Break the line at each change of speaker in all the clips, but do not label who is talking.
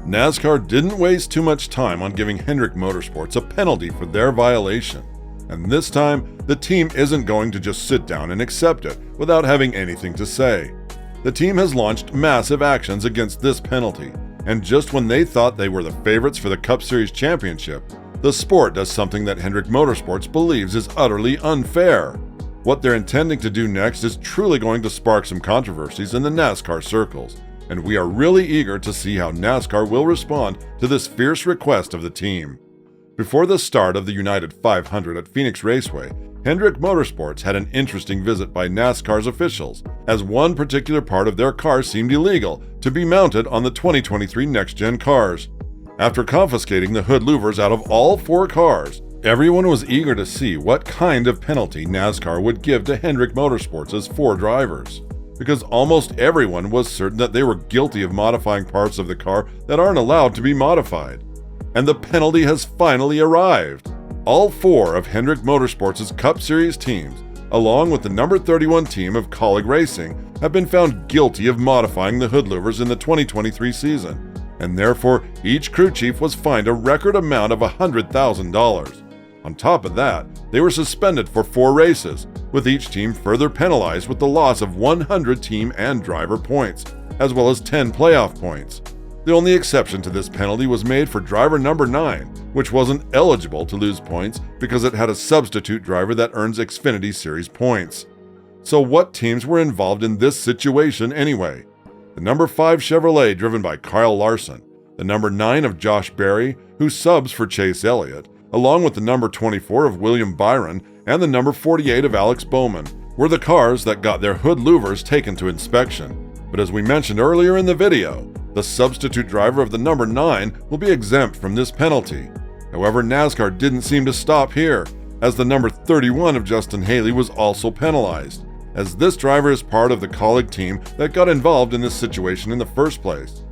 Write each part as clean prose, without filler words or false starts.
NASCAR didn't waste too much time on giving Hendrick Motorsports a penalty for their violation. And this time, the team isn't going to just sit down and accept it without having anything to say. The team has launched massive actions against this penalty, and just when they thought they were the favorites for the Cup Series championship, the sport does something that Hendrick Motorsports believes is utterly unfair. What they're intending to do next is truly going to spark some controversies in the NASCAR circles, and we are really eager to see how NASCAR will respond to this fierce request of the team. Before the start of the United 500 at Phoenix Raceway, Hendrick Motorsports had an interesting visit by NASCAR's officials, as one particular part of their car seemed illegal to be mounted on the 2023 next-gen cars. After confiscating the hood louvers out of all 4 cars, everyone was eager to see what kind of penalty NASCAR would give to Hendrick Motorsports' 4 drivers, because almost everyone was certain that they were guilty of modifying parts of the car that aren't allowed to be modified. And the penalty has finally arrived. All 4 of Hendrick Motorsports' Cup Series teams, along with the number 31 team of Colleague Racing, have been found guilty of modifying the hood louvers in the 2023 season, and therefore each crew chief was fined a record amount of $100,000. On top of that, they were suspended for 4 races, with each team further penalized with the loss of 100 team and driver points, as well as 10 playoff points. The only exception to this penalty was made for driver number 9, which wasn't eligible to lose points because it had a substitute driver that earns Xfinity Series points. So what teams were involved in this situation anyway? The number 5 Chevrolet driven by Kyle Larson, the number 9 of Josh Berry, who subs for Chase Elliott, along with the number 24 of William Byron and the number 48 of Alex Bowman, were the cars that got their hood louvers taken to inspection. But as we mentioned earlier in the video, the substitute driver of the number 9 will be exempt from this penalty. However, NASCAR didn't seem to stop here, as the number 31 of Justin Haley was also penalized, as this driver is part of the colleague team that got involved in this situation in the first place.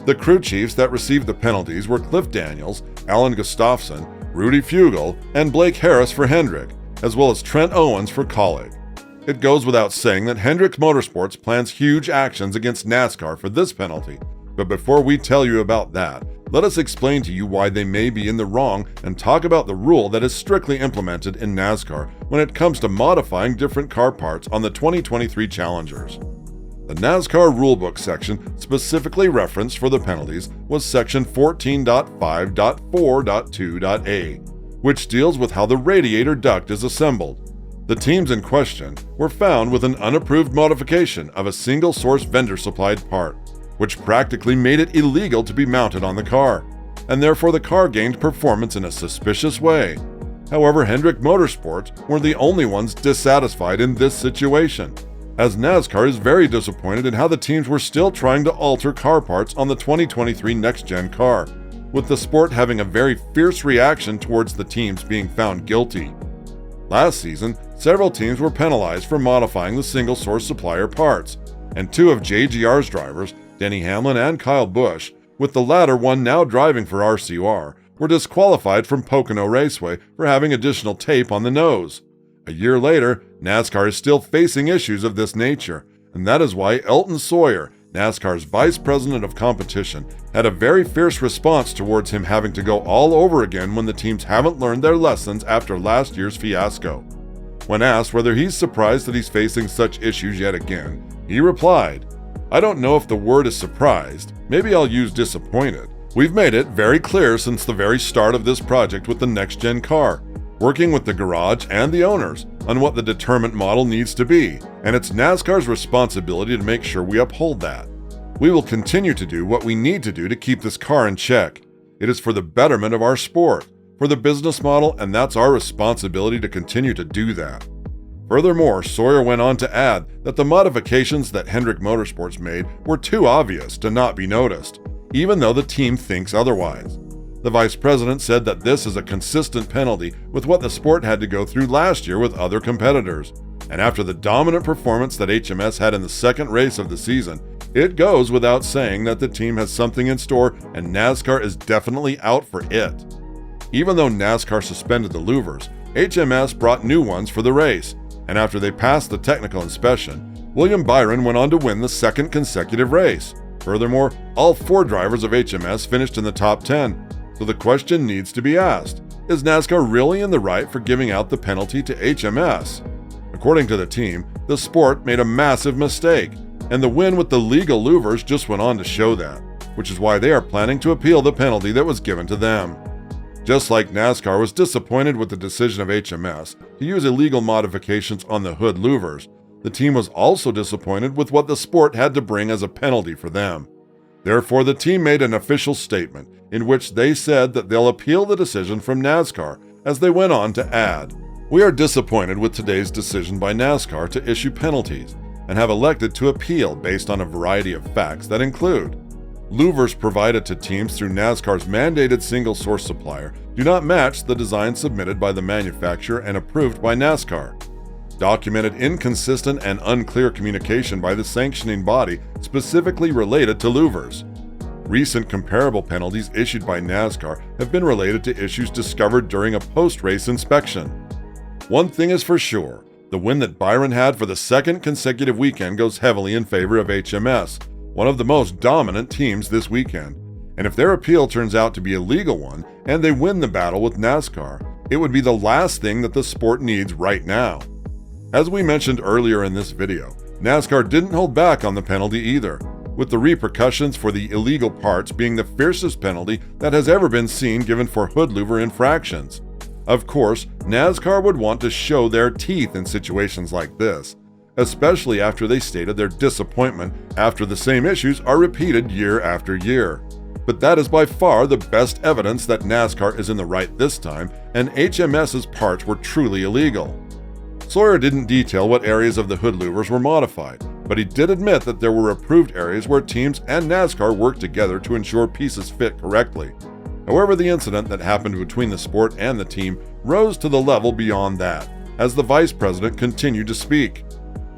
The crew chiefs that received the penalties were Cliff Daniels, Alan Gustafson, Rudy Fugel, and Blake Harris for Hendrick, as well as Trent Owens for Colleague. It goes without saying that Hendrick Motorsports plans huge actions against NASCAR for this penalty, but before we tell you about that, let us explain to you why they may be in the wrong and talk about the rule that is strictly implemented in NASCAR when it comes to modifying different car parts on the 2023 Challengers. The NASCAR rulebook section specifically referenced for the penalties was section 14.5.4.2.a, which deals with how the radiator duct is assembled. The teams in question were found with an unapproved modification of a single-source vendor-supplied part, which practically made it illegal to be mounted on the car, and therefore the car gained performance in a suspicious way. However, Hendrick Motorsports were the only ones dissatisfied in this situation, as NASCAR is very disappointed in how the teams were still trying to alter car parts on the 2023 next-gen car, with the sport having a very fierce reaction towards the teams being found guilty. Last season, several teams were penalized for modifying the single-source supplier parts, and 2 of JGR's drivers, Denny Hamlin and Kyle Busch, with the latter one now driving for RCR, were disqualified from Pocono Raceway for having additional tape on the nose. A year later, NASCAR is still facing issues of this nature, and that is why Elton Sawyer, NASCAR's Vice President of Competition, had a very fierce response towards him having to go all over again when the teams haven't learned their lessons after last year's fiasco. When asked whether he's surprised that he's facing such issues yet again, he replied, "I don't know if the word is surprised, maybe I'll use disappointed. We've made it very clear since the very start of this project with the next-gen car, working with the garage and the owners on what the determined model needs to be, and it's NASCAR's responsibility to make sure we uphold that. We will continue to do what we need to do to keep this car in check. It is for the betterment of our sport, for the business model, and that's our responsibility to continue to do that." Furthermore, Sawyer went on to add that the modifications that Hendrick Motorsports made were too obvious to not be noticed, even though the team thinks otherwise. The vice president said that this is a consistent penalty with what the sport had to go through last year with other competitors, and after the dominant performance that HMS had in the second race of the season, it goes without saying that the team has something in store and NASCAR is definitely out for it. Even though NASCAR suspended the louvers, HMS brought new ones for the race, and after they passed the technical inspection, William Byron went on to win the second consecutive race. Furthermore, all 4 drivers of HMS finished in the top 10, so the question needs to be asked, is NASCAR really in the right for giving out the penalty to HMS? According to the team, the sport made a massive mistake, and the win with the legal louvers just went on to show that, which is why they are planning to appeal the penalty that was given to them. Just like NASCAR was disappointed with the decision of HMS to use illegal modifications on the hood louvers, the team was also disappointed with what the sport had to bring as a penalty for them. Therefore, the team made an official statement in which they said that they'll appeal the decision from NASCAR, as they went on to add, "We are disappointed with today's decision by NASCAR to issue penalties and have elected to appeal based on a variety of facts that include louvers provided to teams through NASCAR's mandated single-source supplier do not match the design submitted by the manufacturer and approved by NASCAR. Documented inconsistent and unclear communication by the sanctioning body specifically related to louvers. Recent comparable penalties issued by NASCAR have been related to issues discovered during a post-race inspection. One thing is for sure, the win that Byron had for the 2nd consecutive weekend goes heavily in favor of HMS, one of the most dominant teams this weekend. And if their appeal turns out to be a legal one and they win the battle with NASCAR, it would be the last thing that the sport needs right now. As we mentioned earlier in this video, NASCAR didn't hold back on the penalty either, with the repercussions for the illegal parts being the fiercest penalty that has ever been seen given for hood louver infractions. Of course, NASCAR would want to show their teeth in situations like this, especially after they stated their disappointment after the same issues are repeated year after year. But that is by far the best evidence that NASCAR is in the right this time and HMS's parts were truly illegal. Sawyer didn't detail what areas of the hood louvers were modified, but he did admit that there were approved areas where teams and NASCAR worked together to ensure pieces fit correctly. However, the incident that happened between the sport and the team rose to the level beyond that, as the vice president continued to speak.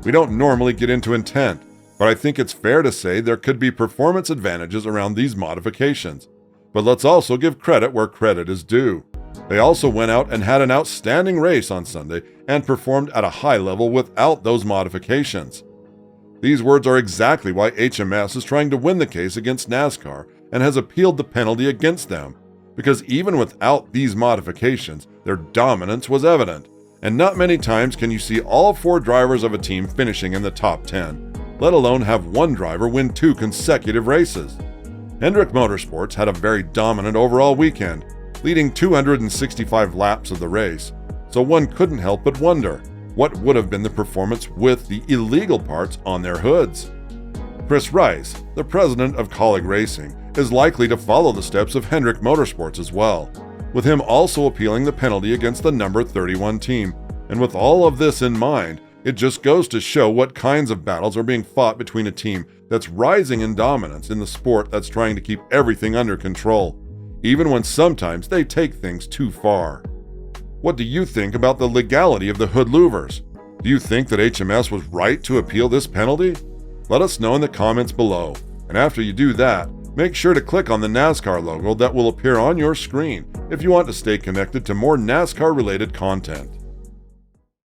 We don't normally get into intent, but I think it's fair to say there could be performance advantages around these modifications. But let's also give credit where credit is due. They also went out and had an outstanding race on Sunday and performed at a high level without those modifications. These words are exactly why HMS is trying to win the case against NASCAR and has appealed the penalty against them, because even without these modifications, their dominance was evident, and not many times can you see all 4 drivers of a team finishing in the top 10, let alone have one driver win 2 consecutive races. Hendrick Motorsports had a very dominant overall weekend, leading 265 laps of the race, so one couldn't help but wonder what would have been the performance with the illegal parts on their hoods. Chris Rice, the president of Colleague Racing, is likely to follow the steps of Hendrick Motorsports as well, with him also appealing the penalty against the number 31 team. And with all of this in mind, it just goes to show what kinds of battles are being fought between a team that's rising in dominance in the sport that's trying to keep everything under control, even when sometimes they take things too far. What do you think about the legality of the hood louvers? Do you think that HMS was right to appeal this penalty? Let us know in the comments below. And after you do that, make sure to click on the NASCAR logo that will appear on your screen if you want to stay connected to more NASCAR-related content.